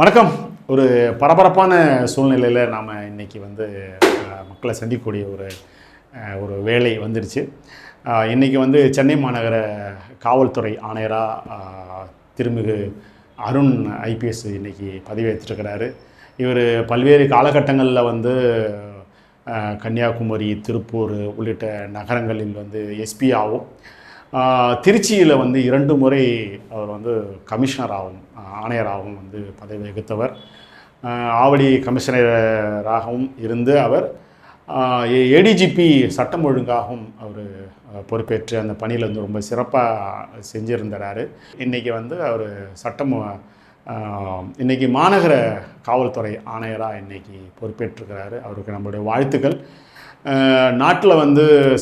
வணக்கம். ஒரு பரபரப்பான சூழ்நிலையில் நாம் இன்றைக்கி மக்களை சந்திக்கக்கூடிய ஒரு ஒரு வேலை வந்துடுச்சு. இன்றைக்கி சென்னை மாநகர காவல்துறை ஆணையராக திருமிகு அருண் ஐபிஎஸ் இன்றைக்கி பதவியேற்றிருக்கிறாரு. இவர் பல்வேறு காலகட்டங்களில் கன்னியாகுமரி, திருப்பூர் உள்ளிட்ட நகரங்களில் எஸ்பியாகவும், திருச்சியில் 2 முறை அவர் கமிஷனராகவும் ஆணையராகவும் பதவி வகித்தவர். ஆவடி கமிஷனராகவும் இருந்து அவர் ஏடிஜிபி சட்டம் ஒழுங்காகவும் அவர் பொறுப்பேற்று அந்த பணியில் ரொம்ப சிறப்பாக செஞ்சுருந்தார். இன்றைக்கி அவர் இன்றைக்கி மாநகர காவல்துறை ஆணையராக இன்றைக்கி பொறுப்பேற்றிருக்கிறாரு. அவருக்கு நம்மளுடைய வாழ்த்துக்கள். நாட்டில்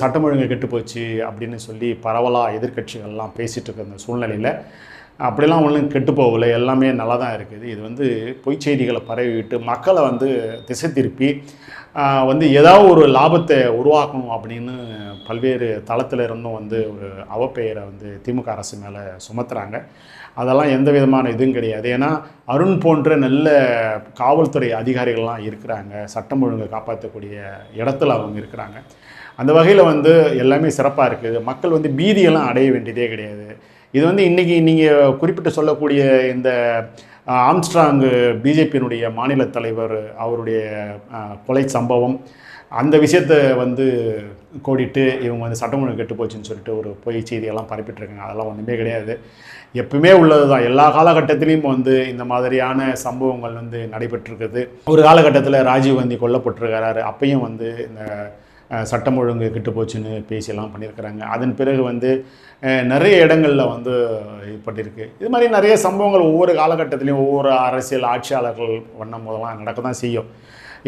சட்டம் ஒழுங்கு கெட்டு போச்சு அப்படின்னு சொல்லி பரவலாக எதிர்க்கட்சிகள்லாம் பேசிகிட்டு இருக்க அந்த சூழ்நிலையில் அப்படிலாம் ஒன்றும் கெட்டு போகலை, எல்லாமே நல்லா தான் இருக்குது. இது பொய் செய்திகளை பரவிவிட்டு மக்களை திசை திருப்பி ஏதாவது ஒரு லாபத்தை உருவாக்கணும் அப்படின்னு பல்வேறு தளத்தில் இருந்தும் ஒரு அவப்பெயரை திமுக அரசு மேலே சுமத்துறாங்க. அதெல்லாம் எந்த விதமான இதுவும் கிடையாது. ஏன்னா அருண் போன்ற நல்ல காவல்துறை அதிகாரிகள்லாம் இருக்கிறாங்க, சட்டம் ஒழுங்கை காப்பாற்றக்கூடிய இடத்துல அவங்க இருக்கிறாங்க. அந்த வகையில் எல்லாமே சிறப்பாக இருக்குது. மக்கள் பீதியெல்லாம் அடைய வேண்டியதே கிடையாது. இது இன்றைக்கி நீங்கள் குறிப்பிட்டு சொல்லக்கூடிய இந்த ஆம்ஸ்ட்ராங் பிஜேபியினுடைய மாநில தலைவர் அவருடைய கொலை சம்பவம், அந்த விஷயத்தை கோடிட்டு இவங்க சட்டம் ஒழுங்கு கெட்டு போச்சுன்னு சொல்லிட்டு ஒரு பொய் செய்தியெல்லாம் பரப்பிட்டுருக்காங்க. அதெல்லாம் ஒன்றுமே கிடையாது. எப்பவுமே உள்ளது தான். எல்லா காலகட்டத்திலையும் இந்த மாதிரியான சம்பவங்கள் நடைபெற்றிருக்குது. ஒரு காலகட்டத்தில் ராஜீவ்காந்தி கொல்லப்பட்டிருக்கிறாரு. அப்பையும் இந்த சட்டம் ஒழுங்கு கெட்டு போச்சுன்னு பேசியெல்லாம் பண்ணியிருக்கிறாங்க. அதன் பிறகு நிறைய இடங்களில் இது பண்ணியிருக்கு. இது மாதிரி நிறைய சம்பவங்கள் ஒவ்வொரு காலகட்டத்திலையும் ஒவ்வொரு அரசியல் ஆட்சியாளர்கள் வண்ணம் போதெல்லாம் நடக்க தான் செய்யும்.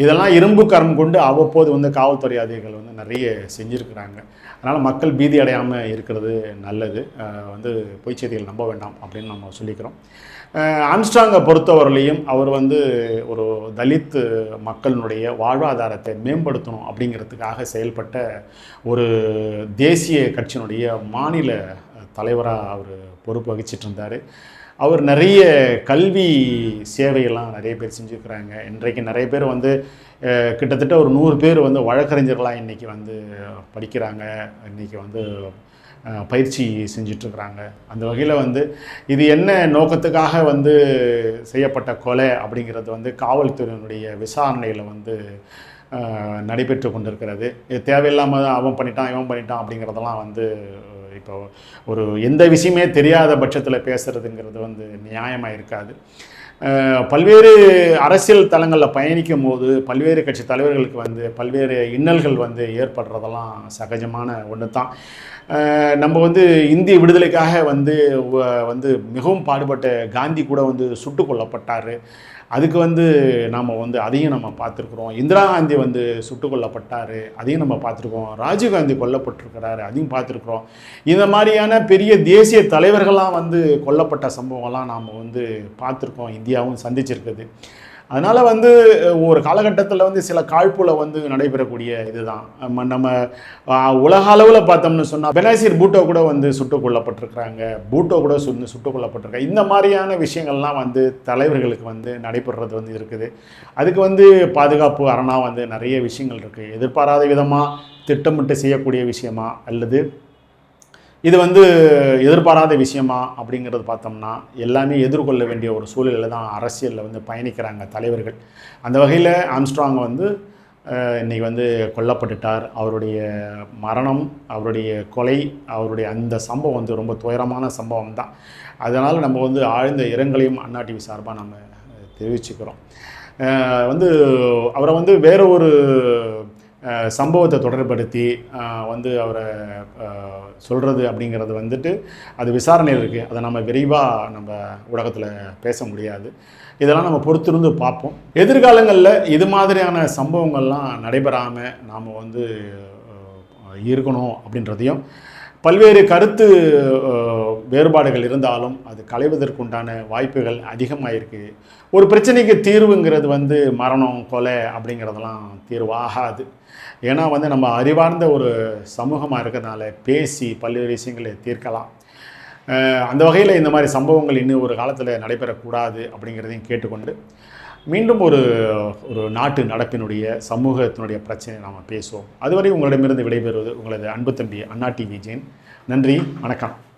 இதெல்லாம் இரும்பு கரம் கொண்டு அவ்வப்போது காவல்துறை அதிகாரிகள் நிறைய செஞ்சுருக்கிறாங்க. அதனால் மக்கள் பீதி அடையாமல் இருக்கிறது நல்லது. பொய் செய்திகள் நம்ப வேண்டாம் அப்படின்னு நம்ம சொல்லிக்கிறோம். ஆம்ஸ்ட்ராங்கை பொறுத்தவரையிலையும் அவர் ஒரு தலித் மக்களினுடைய வாழ்வாதாரத்தை மேம்படுத்தணும் அப்படிங்கிறதுக்காக செயல்பட்ட ஒரு தேசிய கட்சியினுடைய மாநில தலைவராக அவர் பொறுப்பு வகிச்சிட்டு இருந்தார். அவர் நிறைய கல்வி சேவையெல்லாம் நிறைய பேர் செஞ்சுருக்கிறாங்க. இன்றைக்கு நிறைய பேர் கிட்டத்தட்ட ஒரு 100 பேர் வழக்கறிஞர்களாக இன்றைக்கி படிக்கிறாங்க, இன்றைக்கி பயிற்சி செஞ்சிட்ருக்குறாங்க. அந்த வகையில் இது என்ன நோக்கத்துக்காக செய்யப்பட்ட கொலை அப்படிங்கிறது காவல்துறையினுடைய விசாரணையில் நடைபெற்று கொண்டிருக்கிறது. இது தேவையில்லாமல் அவன் பண்ணிட்டான் இவன் பண்ணிட்டான் அப்படிங்கிறதெல்லாம் இப்போ ஒரு எந்த விஷயமே தெரியாத பட்சத்தில் பேசுகிறதுங்கிறது நியாயமாக இருக்காது. பல்வேறு அரசியல் தளங்களில் பயணிக்கும் போது பல்வேறு கட்சி தலைவர்களுக்கு பல்வேறு இன்னல்கள் ஏற்படுறதெல்லாம் சகஜமான ஒன்று தான். நம்ம இந்திய விடுதலைக்காக மிகவும் பாடுபட்ட காந்தி கூட சுட்டு கொல்லப்பட்டார். அதுக்கு நாம் அதையும் நம்ம பார்த்துருக்குறோம். இந்திரா காந்தி சுட்டு கொல்லப்பட்டார், அதையும் நம்ம பார்த்துருக்கோம். ராஜீவ்காந்தி கொல்லப்பட்டிருக்கிறாரு, அதையும் பார்த்துருக்குறோம். இந்த மாதிரியான பெரிய தேசிய தலைவர்கள்லாம் கொல்லப்பட்ட சம்பவங்கள்லாம் நாம் பார்த்துருக்கோம், இந்தியாவும் சந்திச்சிருக்குது. அதனால் ஒரு காலகட்டத்தில் சில காழ்ப்புல நடைபெறக்கூடிய இதுதான். நம்ம உலக அளவில் பார்த்தோம்னு சொன்னால் பெனாசிர் பூட்டோ கூட சுட்டு கொல்லப்பட்டிருக்கிறாங்க, பூட்டோ கூட சுட்டு கொல்லப்பட்டிருக்காங்க. இந்த மாதிரியான விஷயங்கள்லாம் தலைவர்களுக்கு நடைபெறுறது இருக்குது. அதுக்கு பாதுகாப்பு அரணாக நிறைய விஷயங்கள் இருக்குது. எதிர்பாராத விதமாக திட்டமிட்டு செய்யக்கூடிய விஷயமா அல்லது இது எதிர்பாராத விஷயமா அப்படிங்கிறது பார்த்தோம்னா எல்லாமே எதிர்கொள்ள வேண்டிய ஒரு சூழலில் தான் அரசியலில் பயணிக்கிறாங்க தலைவர்கள். அந்த வகையில் ஆம்ஸ்ட்ராங் இன்றைக்கி கொல்லப்பட்டுட்டார். அவருடைய மரணம், அவருடைய கொலை, அவருடைய அந்த சம்பவம் ரொம்ப துயரமான சம்பவம் தான். அதனால் நம்ம ஆழ்ந்த இரங்கலையும் அண்ணா டிவி சார்பாக நம்ம தெரிவிச்சுக்கிறோம். அவரை வேறு ஒரு சம்பவத்தை தொடர்படுத்தி அவரை சொல்கிறது அப்படிங்கிறது அது விசாரணையில் இருக்குது. அதை நம்ம விரைவாக நம்ம ஊடகத்தில் பேச முடியாது. இதெல்லாம் நம்ம பொறுத்திருந்து பார்ப்போம். எதிர்காலங்களில் இது மாதிரியான சம்பவங்கள்லாம் நடைபெறாமல் நாம் இருக்கணும் அப்படின்றதையும், பல்வேறு கருத்து வேறுபாடுகள் இருந்தாலும் அது களைவதற்குண்டான வாய்ப்புகள் அதிகமாக இருக்குது. ஒரு பிரச்சனைக்கு தீர்வுங்கிறது மரணம், கொலை அப்படிங்கிறதெல்லாம் தீர்வாகாது. ஏன்னா நம்ம அறிவார்ந்த ஒரு சமூகமாக இருக்கிறதுனால பேசி பல்வேறு விஷயங்களை தீர்க்கலாம். அந்த வகையில் இந்த மாதிரி சம்பவங்கள் இன்னும் ஒரு காலத்தில் நடைபெறக்கூடாது அப்படிங்கிறதையும் கேட்டுக்கொண்டு மீண்டும் ஒரு ஒரு நாட்டு நடப்பினுடைய சமூகத்தினுடைய பிரச்சனை நாம் பேசுவோம். அதுவரை உங்களிடமிருந்து விடைபெறுவது உங்களது அன்பு தம்பி அண்ணா டிவி விஜயன். நன்றி, வணக்கம்.